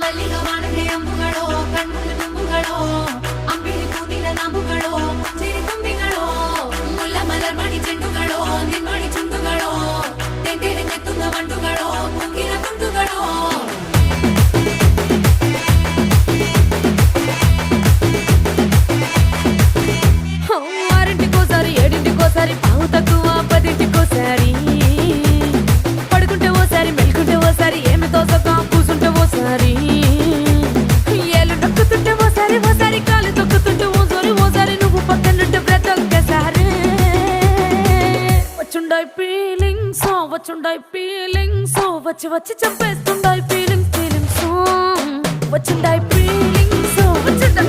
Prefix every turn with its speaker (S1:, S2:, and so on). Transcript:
S1: ಮಲ್ಲಿಗ ವಾಣಗೆ ಅಂಬುಗಳೋ ಕಣ್ಣುಗಳ ತುಂಬುಗಳೋ ಅಂಬಿಳಿ ಕೂದಿನ ನಂಬುಗಳೋ ಚಿರಿ ತುಂಬಿಗಳೋ ಮುಲ್ಲ ಮಲರ್ ಮಣಿ ಚೆಂಡುಗಳೋ ನಿನ್ಮಣಿ ಚುಂಡುಗಳೋ ತೆಂಗೆರೆ ನೆತ್ತುಂಗ ಮಂಡುಗಳೋ ಕುಂಗಿನ ತುಂಡುಗಳೋ ఆరింటికోసారి ఏడింటికోసారి పావు తక్కువ పదింటికోసారి పడుకుంటే ఓసారి మెలుకుంటే ఓసారి ఏమి తోసక కూసుంటే ఓసారి ఏళ్ళు నొక్కుతుంటే ఓసారి ఓసారి కాలు తొక్కుతుంటే ఓసారి నువ్వు పక్కనుంటే ప్రతి ఒక్కసారి వచ్చుండాయి ఫీలింగ్స్ వచ్చి వచ్చి చంపేస్తుండాయి ఫీలింగ్స్ వచ్చిండాయి ఫీలింగ్స్ వచ్చిండాయి